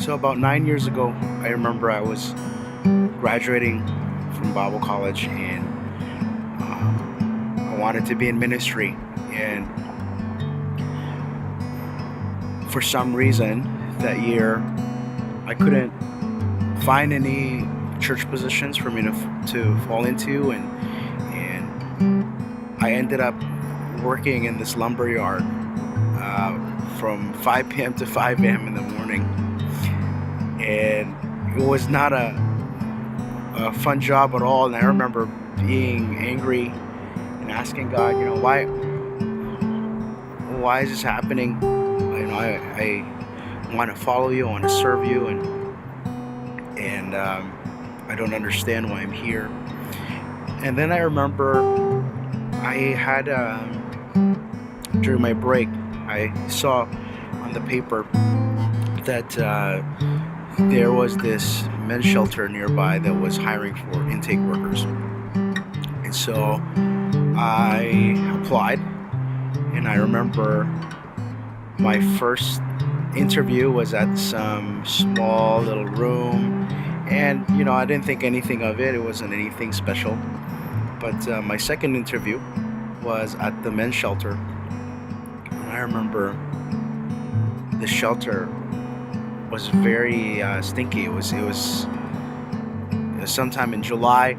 So about 9 years ago, I remember I was graduating from Bible college, and I wanted to be in ministry. And for some reason, that year, I couldn't find any church positions for me to fall into, and I ended up working in this lumber yard from 5 p.m. to 5 a.m. in the morning, and it was not a fun job at all. And I remember being angry and asking God, why is this happening? I want to follow you, I want to serve you, and I don't understand why I'm here. And then I remember I had during my break, I saw on the paper that there was this men's shelter nearby that was hiring for intake workers. And so I applied, and I remember my first interview was at some small little room, and I didn't think anything of it. It wasn't anything special. But my second interview was at the men's shelter, and I remember the shelter was very stinky. It was sometime in July,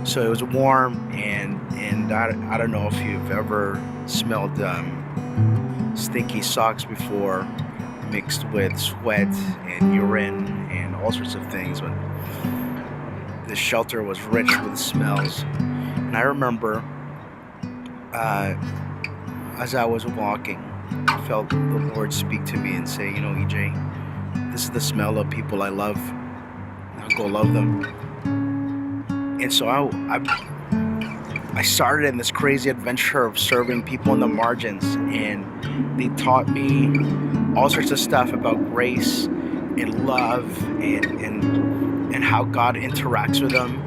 so it was warm, and I don't know if you've ever smelled stinky socks before, mixed with sweat and urine and all sorts of things. But the shelter was rich with smells, and I remember as I was walking, I felt the Lord speak to me and say, EJ, this is the smell of people I love. Now go love them. And so I started in this crazy adventure of serving people in the margins, and they taught me all sorts of stuff about grace and love and how God interacts with them.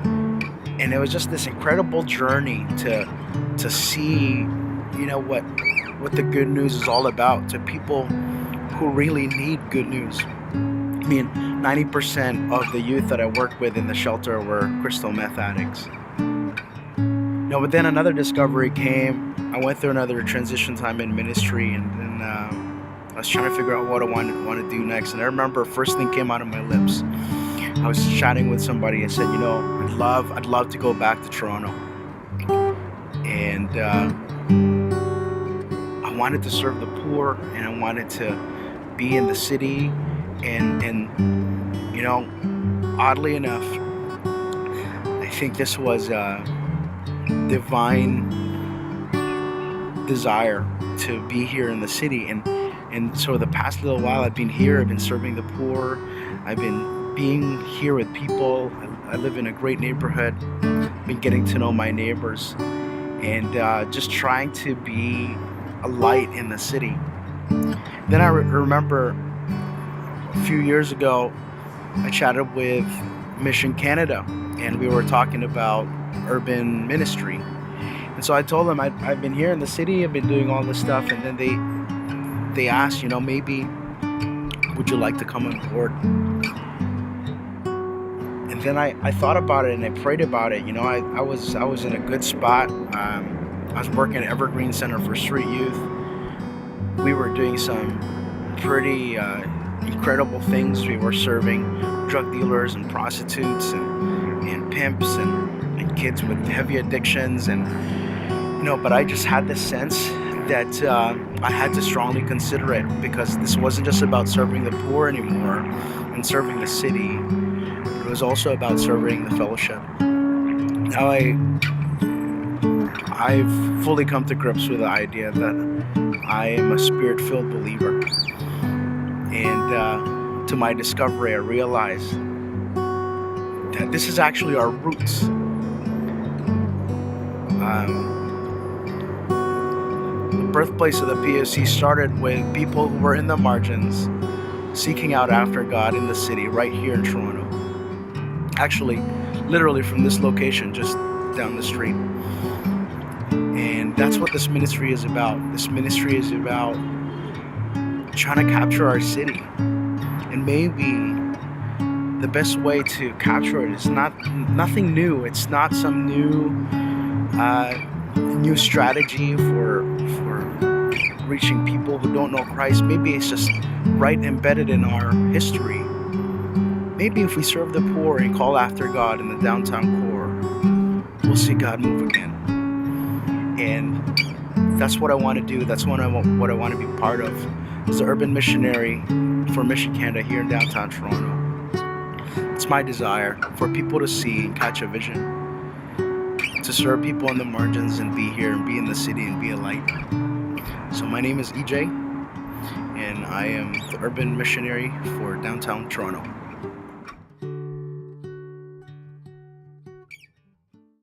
And it was just this incredible journey to see, what the good news is all about to people who really need good news. I mean, 90% of the youth that I worked with in the shelter were crystal meth addicts. No, but then another discovery came. I went through another transition time in ministry, and then I was trying to figure out what I want to do next. And I remember first thing came out of my lips. I was chatting with somebody and said, I'd love to go back to Toronto, and I wanted to serve the poor, and I wanted to be in the city, and oddly enough, I think this was divine desire to be here in the city, and so the past little while I've been here. I've been serving the poor. I've been being here with people. I live in a great neighborhood. I've been getting to know my neighbors, and just trying to be a light in the city. Then I remember a few years ago I chatted with Mission Canada, and we were talking about urban ministry. And so I told them I've been here in the city, I've been doing all this stuff, and then they asked, maybe would you like to come on board? And then I thought about it and I prayed about it. I was in a good spot. I was working at Evergreen Center for Street Youth. We were doing some pretty incredible things. We were serving drug dealers and prostitutes and pimps and kids with heavy addictions, and but I just had this sense that I had to strongly consider it, because this wasn't just about serving the poor anymore and serving the city. It was also about serving the fellowship. Now I've fully come to grips with the idea that I am a spirit-filled believer, and to my discovery, I realized that this is actually our roots. The birthplace of the POC started with people who were in the margins, seeking out after God in the city, right here in Toronto. Actually, literally from this location, just down the street. And that's what this ministry is about. This ministry is about trying to capture our city. And maybe the best way to capture it is nothing new. It's not some new strategy for reaching people who don't know Christ. Maybe it's just right embedded in our history. Maybe if we serve the poor and call after God in the downtown core, we'll see God move again. And that's what I want to do. That's what I want to be part of as an urban missionary for Mission Canada here in downtown Toronto. It's my desire for people to see and catch a vision, to serve people on the margins and be here and be in the city and be a light. So my name is EJ, and I am the urban missionary for downtown Toronto.